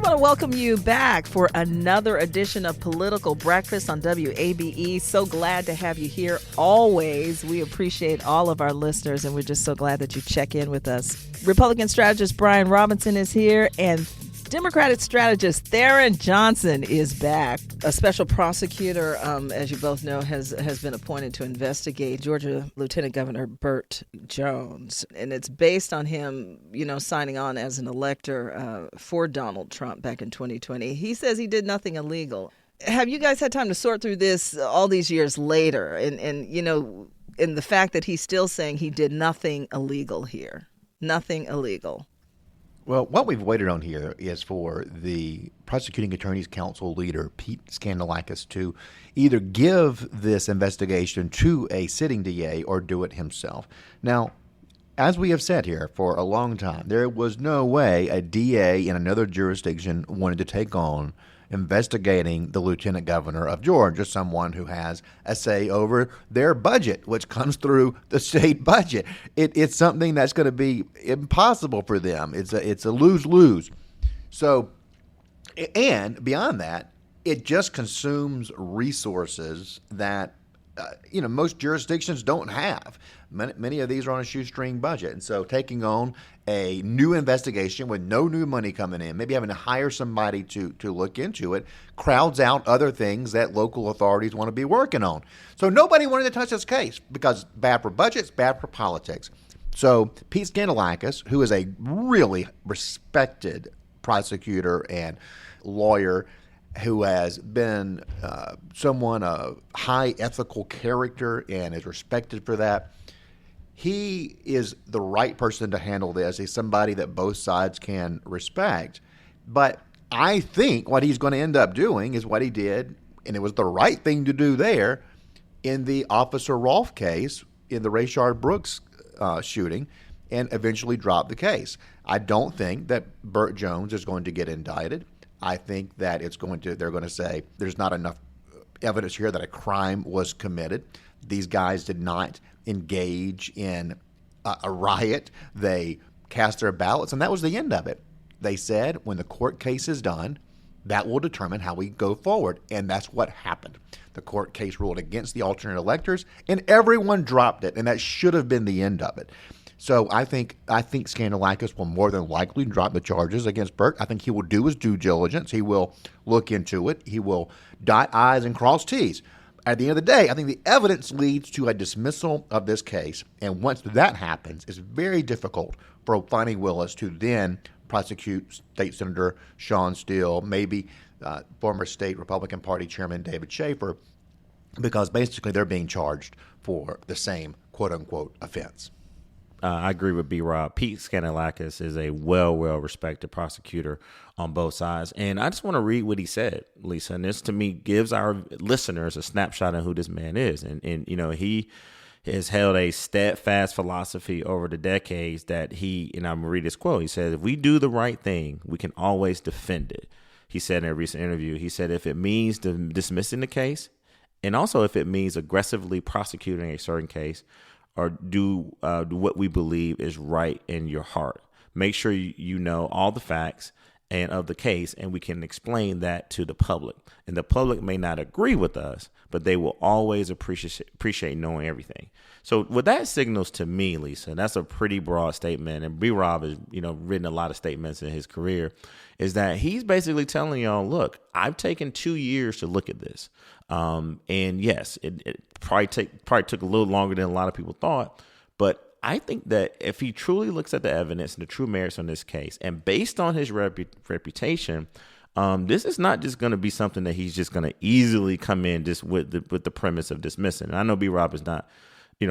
want to welcome you back for another edition of Political Breakfast on WABE. So glad to have you here always. We appreciate all of our listeners, and we're just so glad that you check in with us. Republican strategist Brian Robinson is here, and Democratic strategist Tharon Johnson is back. A special prosecutor, as you both know, has been appointed to investigate Georgia Lieutenant Governor Burt Jones. And it's based on him, signing on as an elector for Donald Trump back in 2020. He says he did nothing illegal. Have you guys had time to sort through this all these years later? And the fact that he's still saying he did nothing illegal here. Nothing illegal. Well, what we've waited on here is for the Prosecuting Attorneys Council leader, Pete Skandalakis, to either give this investigation to a sitting DA or do it himself. Now, as we have said here for a long time, there was no way a DA in another jurisdiction wanted to take on investigating the lieutenant governor of Georgia, someone who has a say over their budget, which comes through the state budget. It's something that's going to be impossible for them. It's a lose-lose. So, and beyond that, it just consumes resources that most jurisdictions don't have. Many of these are on a shoestring budget. And so taking on a new investigation with no new money coming in, maybe having to hire somebody to look into it, crowds out other things that local authorities want to be working on. So nobody wanted to touch this case because bad for budgets, bad for politics. So Pete Skandalakis, who is a really respected prosecutor and lawyer, who has been someone of high ethical character and is respected for that, he is the right person to handle this. He's somebody that both sides can respect. But I think what he's going to end up doing is what he did, and it was the right thing to do there, in the Officer Rolfe case, in the Rayshard Brooks shooting, and eventually drop the case. I don't think that Burt Jones is going to get indicted. I think that they're going to say there's not enough evidence here that a crime was committed. These guys did not engage in a riot. They cast their ballots, and that was the end of it. They said when the court case is done, that will determine how we go forward, and that's what happened. The court case ruled against the alternate electors, and everyone dropped it, and that should have been the end of it. So I think Skandalakis will more than likely drop the charges against Burt. I think he will do his due diligence. He will look into it. He will dot I's and cross T's. At the end of the day, I think the evidence leads to a dismissal of this case. And once that happens, it's very difficult for Fani Willis to then prosecute State Senator Sean Steele, maybe former State Republican Party Chairman David Schaefer, because basically they're being charged for the same quote-unquote offense. I agree with B-Rob. Pete Skandalakis is a well-respected prosecutor on both sides. And I just want to read what he said, Lisa. And this, to me, gives our listeners a snapshot of who this man is. And he has held a steadfast philosophy over the decades that and I'm going to read this quote. He said, if we do the right thing, we can always defend it. He said in a recent interview, he said, if it means dismissing the case, and also if it means aggressively prosecuting a certain case, or do what we believe is right in your heart. Make sure you know all the facts and of the case, and we can explain that to the public. And the public may not agree with us, but they will always appreciate knowing everything. So what that signals to me, Lisa, that's a pretty broad statement. And B-Rob has, written a lot of statements in his career, is that he's basically telling y'all, look, I've taken 2 years to look at this. And yes, it probably took a little longer than a lot of people thought. But I think that if he truly looks at the evidence and the true merits on this case, and based on his reputation, this is not just going to be something that he's just going to easily come in just with the premise of dismissing. And I know B-Rob is not,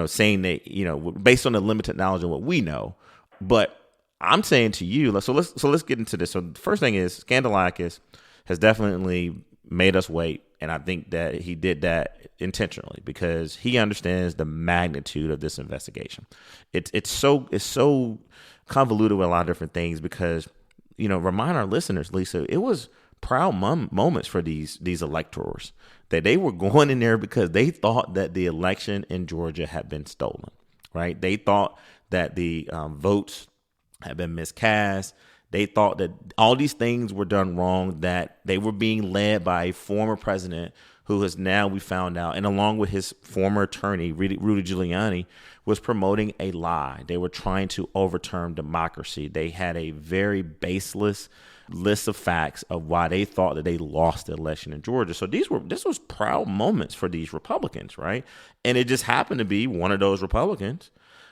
saying that, based on the limited knowledge of what we know, but I'm saying to you, so let's get into this. So the first thing is Skandalakis has definitely made us wait. And I think that he did that intentionally because he understands the magnitude of this investigation. It's so convoluted with a lot of different things because, remind our listeners, Lisa, it was proud moments for these electors that they were going in there because they thought that the election in Georgia had been stolen, right? They thought that the votes had been miscast. They thought that all these things were done wrong, that they were being led by a former president who has now, we found out, and along with his former attorney, Rudy Giuliani, was promoting a lie. They were trying to overturn democracy. They had a very baseless list of facts of why they thought that they lost the election in Georgia. So this was proud moments for these Republicans, right? And it just happened to be one of those Republicans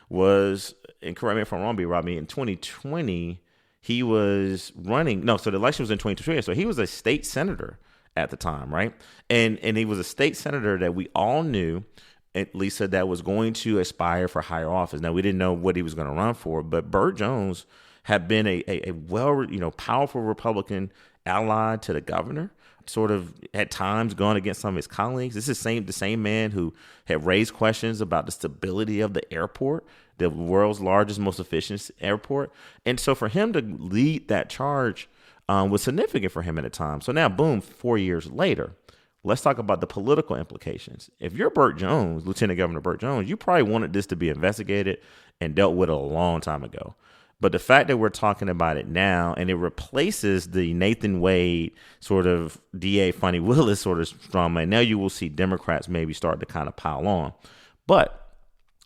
was, and correct me if I'm wrong, B. Robbie, in 2020, he was running. No, so the election was in 2020. So he was a state senator at the time, right? And he was a state senator that we all knew, at Lisa, that was going to aspire for higher office. Now, we didn't know what he was going to run for, but Burt Jones had been a powerful Republican ally to the governor, sort of at times gone against some of his colleagues. This is the same man who had raised questions about the stability of the airport, the world's largest, most efficient airport. And so for him to lead that charge was significant for him at the time. So now, boom, 4 years later, let's talk about the political implications. If you're Burt Jones, Lieutenant Governor Burt Jones, you probably wanted this to be investigated and dealt with a long time ago. But the fact that we're talking about it now, and it replaces the Nathan Wade sort of DA Fani Willis sort of drama, and now you will see Democrats maybe start to kind of pile on. But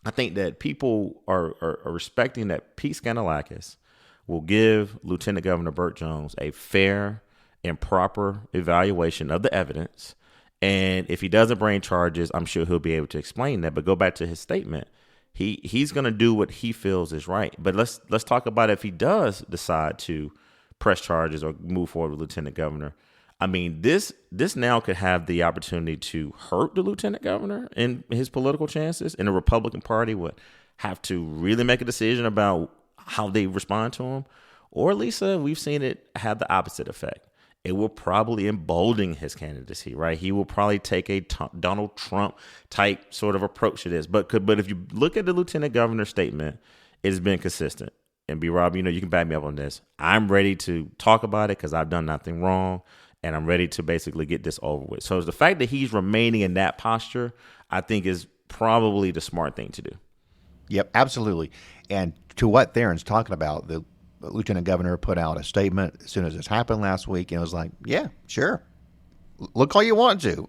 I think that people are respecting that Pete Skandalakis will give Lieutenant Governor Burt Jones a fair and proper evaluation of the evidence. And if he doesn't bring charges, I'm sure he'll be able to explain that. But go back to his statement. He's going to do what he feels is right. But let's talk about if he does decide to press charges or move forward with Lieutenant Governor. I mean, this now could have the opportunity to hurt the Lieutenant Governor and his political chances, and the Republican Party would have to really make a decision about how they respond to him. Or, Lisa, we've seen it have the opposite effect. It will probably embolden his candidacy, right? He will probably take a Donald Trump type sort of approach to this. But if you look at the Lieutenant Governor's statement, it has been consistent. And B. Rob, you can back me up on this. I'm ready to talk about it because I've done nothing wrong, and I'm ready to basically get this over with. So the fact that he's remaining in that posture, I think, is probably the smart thing to do. Yep, absolutely. And to what Tharon's talking about, the Lieutenant Governor put out a statement as soon as this happened last week, and it was like, yeah, sure. Look all you want to,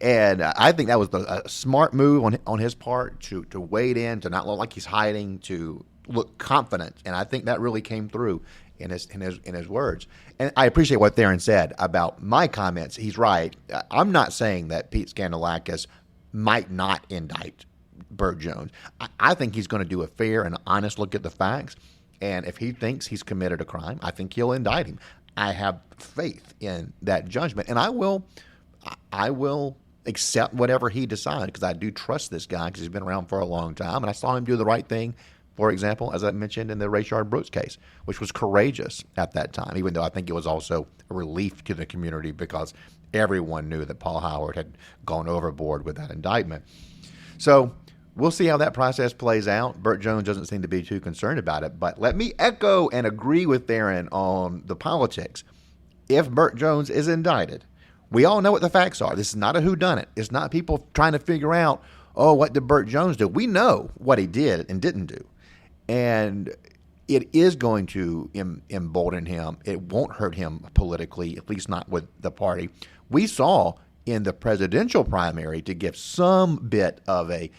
And I think that was a smart move on his part to wade in, to not look like he's hiding, to look confident. And I think that really came through in his words. And I appreciate what Tharon said about my comments. He's right. I'm not saying that Pete Skandalakis might not indict Burt Jones. I think he's going to do a fair and honest look at the facts. And if he thinks he's committed a crime, I think he'll indict him. I have faith in that judgment, and I will accept whatever he decides, because I do trust this guy because he's been around for a long time, and I saw him do the right thing. For example, as I mentioned in the Rayshard Brooks case, which was courageous at that time, even though I think it was also a relief to the community because everyone knew that Paul Howard had gone overboard with that indictment. So we'll see how that process plays out. Burt Jones doesn't seem to be too concerned about it. But let me echo and agree with Tharon on the politics. If Burt Jones is indicted, we all know what the facts are. This is not a whodunit. It's not people trying to figure out, what did Burt Jones do? We know what he did and didn't do. And it is going to embolden him. It won't hurt him politically, at least not with the party. We saw in the presidential primary, to give some bit of a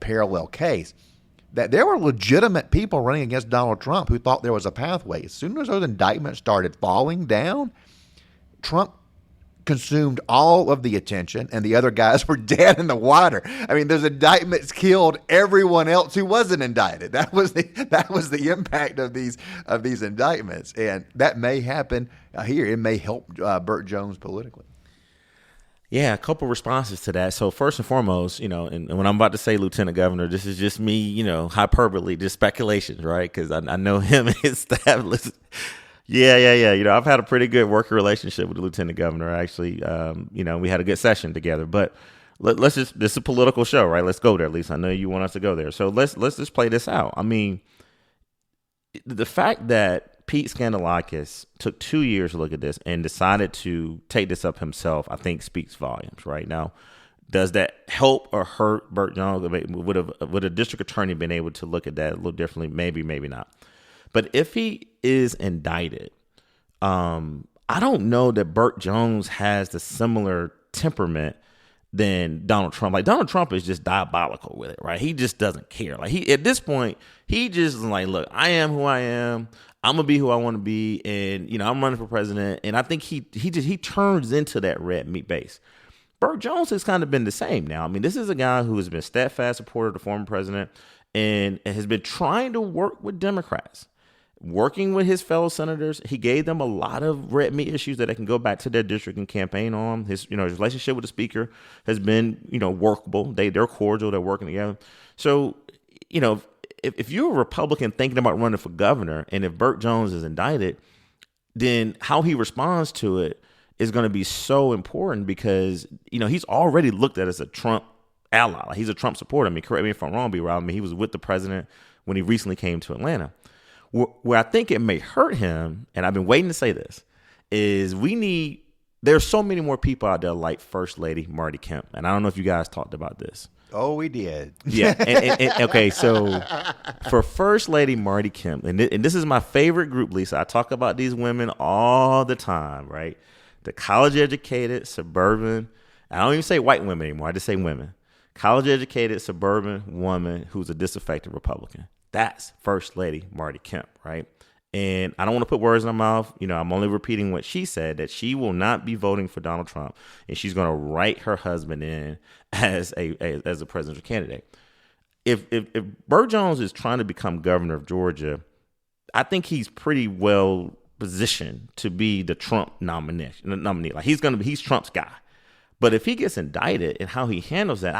parallel case, that there were legitimate people running against Donald Trump who thought there was a pathway. As soon as those indictments started falling down, Trump consumed all of the attention, and the other guys were dead in the water. I mean, those indictments killed everyone else who wasn't indicted. That was the impact of these indictments, and that may happen here. It may help Burt Jones politically. Yeah, a couple responses to that. So first and foremost, and when I'm about to say Lieutenant Governor, this is just me, hyperbole, just speculations, right? Because I know him and his staff. Yeah. I've had a pretty good working relationship with the Lieutenant Governor. Actually, we had a good session together. But let's this is a political show, right? Let's go there, Lisa. I know you want us to go there. So let's just play this out. I mean, the fact that Pete Skandalakis took 2 years to look at this and decided to take this up himself, I think speaks volumes. Right now, does that help or hurt Burt Jones? Would a district attorney been able to look at that a little differently? Maybe, maybe not. But if he is indicted, I don't know that Burt Jones has the similar temperament than Donald Trump. Like, Donald Trump is just diabolical with it, right? He just doesn't care. Like, he at this point, he just is like, look, I am who I am. I'm gonna be who I want to be, and I'm running for president. And I think he turns into that red meat base. Burt Jones has kind of been the same now. I mean, this is a guy who has been steadfast supporter of the former president and has been trying to work with Democrats, working with his fellow senators. He gave them a lot of red meat issues that they can go back to their district and campaign on. His relationship with the speaker has been, workable. They're cordial. They're working together. So, if you're a Republican thinking about running for governor, and if Burt Jones is indicted, then how he responds to it is going to be so important because, he's already looked at as a Trump ally. Like, he's a Trump supporter. I mean, correct me if I'm wrong, B-Rob. I mean, he was with the president when he recently came to Atlanta. Where I think it may hurt him, and I've been waiting to say this, is there's so many more people out there like First Lady Marty Kemp. And I don't know if you guys talked about this. Oh, we did. Yeah. And okay, so for First Lady Marty Kemp, and this is my favorite group, Lisa. I talk about these women all the time, right? The college-educated, suburban, I don't even say white women anymore. I just say women. College-educated, suburban woman who's a disaffected Republican. That's First Lady Marty Kemp, right? And I don't want to put words in her mouth. I'm only repeating what she said, that she will not be voting for Donald Trump, and she's going to write her husband in as a presidential candidate. If Burt Jones is trying to become governor of Georgia, I think he's pretty well positioned to be the Trump nominee. Like, he's Trump's guy. But if he gets indicted and how he handles that,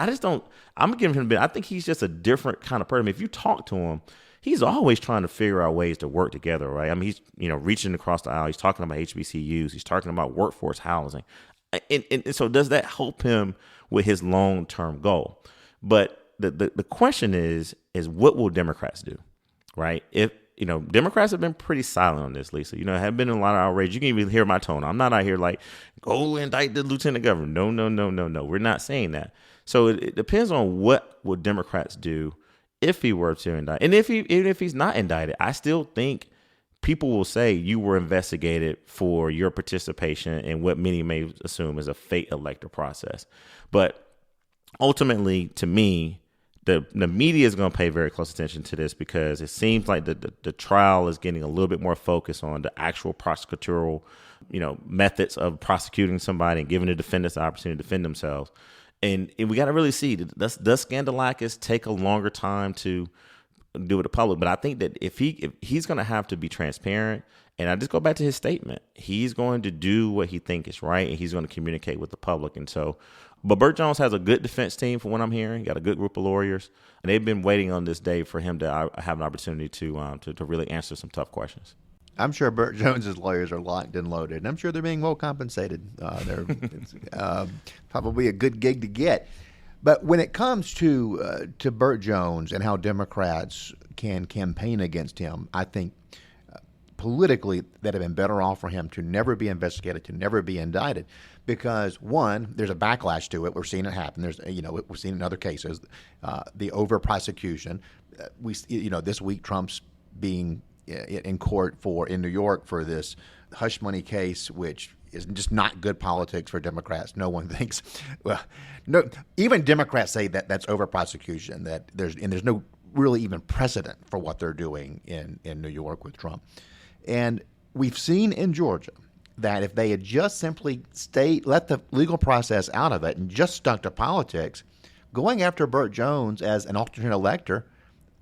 I'm giving him a bit. I think he's just a different kind of person. If you talk to him, he's always trying to figure out ways to work together, right? I mean, he's, reaching across the aisle. He's talking about HBCUs. He's talking about workforce housing. And so does that help him with his long-term goal? But the question is what will Democrats do, right? If, Democrats have been pretty silent on this, Lisa. Have been a lot of outrage. You can even hear my tone. I'm not out here like, go indict the lieutenant governor. No. We're not saying that. So it depends on what will Democrats do if he were to indict. And even if he's not indicted, I still think people will say you were investigated for your participation in what many may assume is a fake elector process. But ultimately, to me, the media is going to pay very close attention to this because it seems like the trial is getting a little bit more focus on the actual prosecutorial, methods of prosecuting somebody and giving the defendants the opportunity to defend themselves. And we got to really see, does Skandalakis take a longer time to do with the public? But I think that if he's going to have to be transparent, and I just go back to his statement, he's going to do what he thinks is right, and he's going to communicate with the public. And so, but Burt Jones has a good defense team from what I'm hearing. He got a good group of lawyers, and they've been waiting on this day for him to have an opportunity to really answer some tough questions. I'm sure Burt Jones's lawyers are locked and loaded, and I'm sure they're being well compensated. It's probably a good gig to get. But when it comes to Burt Jones and how Democrats can campaign against him, I think politically that have been better off for him to never be investigated, to never be indicted, because one, there's a backlash to it. We're seeing it happen. There's we're seeing in other cases the over prosecution. This week Trump's being in court in New York for this hush money case, which is just not good politics for Democrats. No one thinks. Well, no, even Democrats say that that's over prosecution. That there's no really even precedent for what they're doing in New York with Trump. And we've seen in Georgia that if they had just simply let the legal process out of it and just stuck to politics, going after Burt Jones as an alternate elector,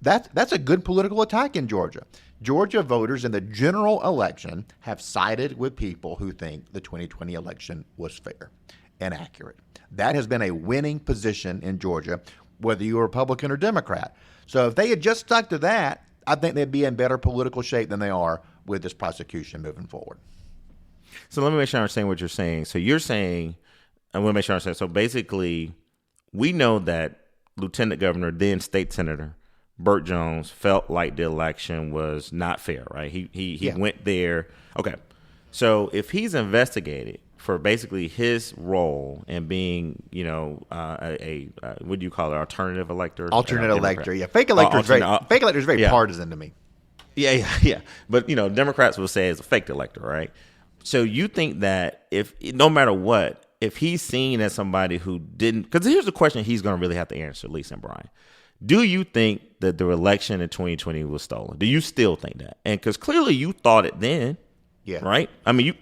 that's a good political attack in Georgia. Georgia voters in the general election have sided with people who think the 2020 election was fair and accurate. That has been a winning position in Georgia, whether you're Republican or Democrat. So if they had just stuck to that, I think they'd be in better political shape than they are with this prosecution moving forward. So let me make sure I understand what you're saying. So you're saying, I want to make sure I understand. So basically, we know that Lieutenant Governor, then State Senator, Burt Jones felt like the election was not fair, right? He went there. Okay. So if he's investigated for basically his role in being, what do you call it, alternative elector? Alternate elector, yeah. Fake elector is very partisan to me. Yeah. But, Democrats will say it's a fake elector, right? So you think that no matter what, if he's seen as somebody who didn't, because here's the question he's going to really have to answer, Lisa and Brian. Do you think that the election in 2020 was stolen? Do you still think that? And because clearly you thought it then, yeah, right? You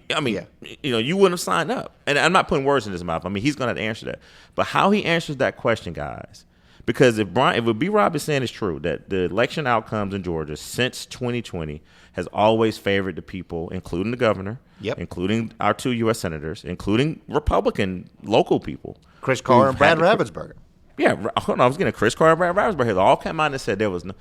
wouldn't have signed up. And I'm not putting words in his mouth. He's going to have to answer that. But how he answers that question, guys, because if what B. Rob is saying is true, that the election outcomes in Georgia since 2020 has always favored the people, including the governor, including our 2 U.S. senators, including Republican local people. Chris Carr and Brad Raffensperger. Yeah, hold on. I was getting Chris Carr and Brad Raffensperger. They all came out and said there was no,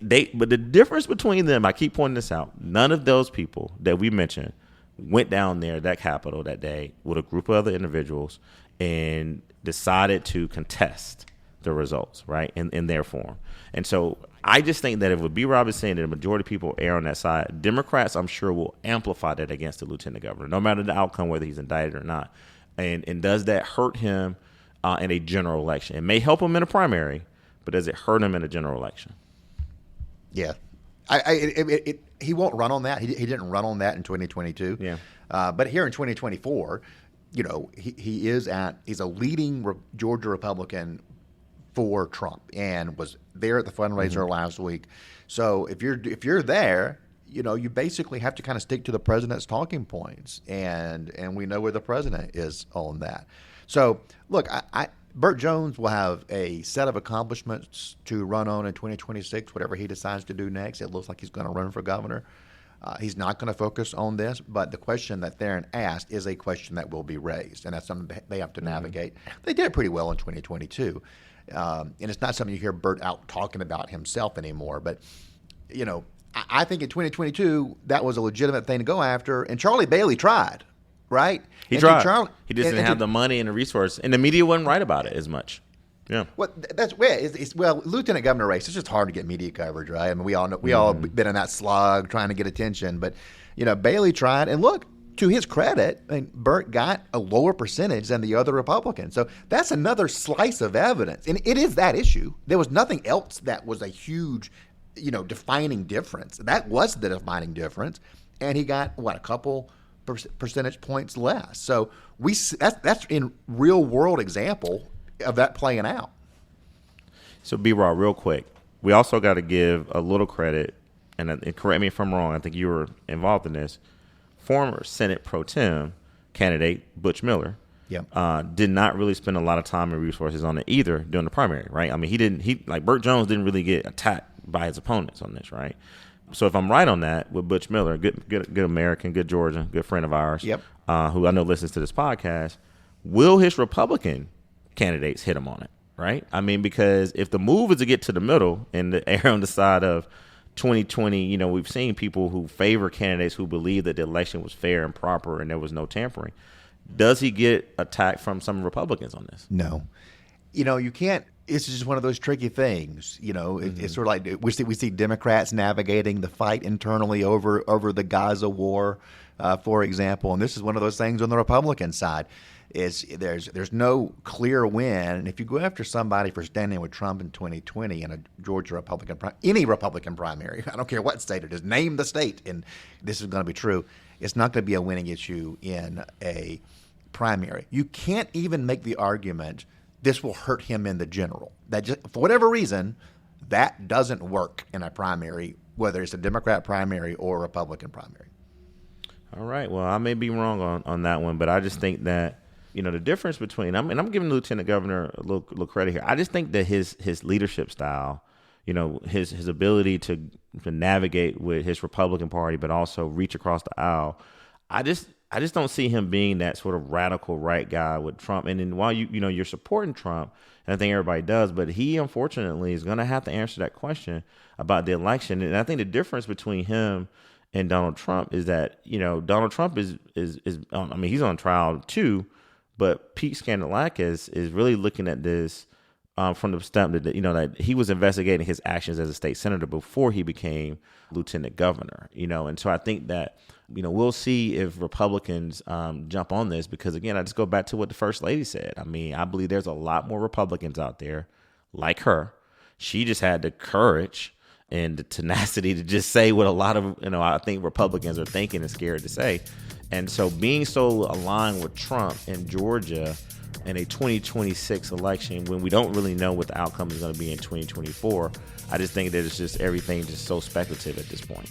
but the difference between them, I keep pointing this out, none of those people that we mentioned went down there, that Capitol that day, with a group of other individuals and decided to contest the results, right, in their form. And so I just think that if what B. Rob is saying that the majority of people err on that side, Democrats, I'm sure, will amplify that against the lieutenant governor, no matter the outcome, whether he's indicted or not. And does that hurt him in a general election? It may help him in a primary, but does it hurt him in a general election? Yeah. He won't run on that. He didn't run on that in 2022. Yeah. But here in 2024, he's a leading Georgia Republican for Trump and was there at the fundraiser last week. So if you're there, you basically have to kind of stick to the president's talking points, and we know where the president is on that. So look, Burt Jones will have a set of accomplishments to run on in 2026, whatever he decides to do next. It looks like he's going to run for governor. He's not going to focus on this, but the question that Tharon asked is a question that will be raised, and that's something they have to navigate. They did pretty well in 2022, and it's not something you hear Burt out talking about himself anymore. But, I think in 2022 that was a legitimate thing to go after, and Charlie Bailey tried, right? He tried. He just didn't have the money and the resource, and the media wasn't right about it as much. Yeah. Well, lieutenant governor race, it's just hard to get media coverage, right? We all know, we all been in that slog trying to get attention, but Bailey tried, and look, to his credit, Burt got a lower percentage than the other Republicans. So that's another slice of evidence, and it is that issue. There was nothing else that was a huge, defining difference. That was the defining difference, and he got a couple percentage points less. So that's in real world example of that playing out. So B-Raw, real quick, we also got to give a little credit, and correct me if I'm wrong, I think you were involved in this, former Senate Pro Tem candidate Butch Miller did not really spend a lot of time and resources on it either during the primary, right? Like Burt Jones didn't really get attacked by his opponents on this, right? So if I'm right on that, with Butch Miller, good American, good Georgian, good friend of ours, who I know listens to this podcast, will his Republican candidates hit him on it, right? Because if the move is to get to the middle and the err on the side of 2020, we've seen people who favor candidates who believe that the election was fair and proper and there was no tampering. Does he get attacked from some Republicans on this? No. You can't. It's just one of those tricky things. It's sort of like we see Democrats navigating the fight internally over the Gaza war, for example. And this is one of those things on the Republican side. There's no clear win. And if you go after somebody for standing with Trump in 2020 in a Georgia any Republican primary, I don't care what state it is, name the state, and this is going to be true, it's not going to be a winning issue in a primary. You can't even make the argument this will hurt him in the general. That just, for whatever reason, that doesn't work in a primary, whether it's a Democrat primary or a Republican primary. All right. Well, I may be wrong on that one, but I just think that the difference between, I'm giving the lieutenant governor a little credit here. I just think that his leadership style, his ability to navigate with his Republican Party, but also reach across the aisle, I just don't see him being that sort of radical right guy with Trump. And then while you're supporting Trump, and I think everybody does, but he unfortunately is going to have to answer that question about the election. And I think the difference between him and Donald Trump is that Donald Trump is he's on trial too. But Pete Skandalakis is really looking at this from the standpoint that that he was investigating his actions as a state senator before he became lieutenant governor. And so I think that we'll see if Republicans jump on this, because again, I just go back to what the First Lady said. I believe there's a lot more Republicans out there like her. She just had the courage and the tenacity to just say what a lot of, I think Republicans are thinking and scared to say. And so being so aligned with Trump in Georgia in a 2026 election, when we don't really know what the outcome is going to be in 2024, I just think that it's just everything just so speculative at this point.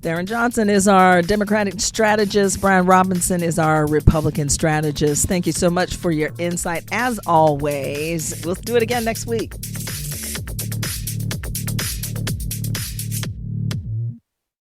Tharon Johnson is our Democratic strategist. Brian Robinson is our Republican strategist. Thank you so much for your insight, as always. We'll do it again next week.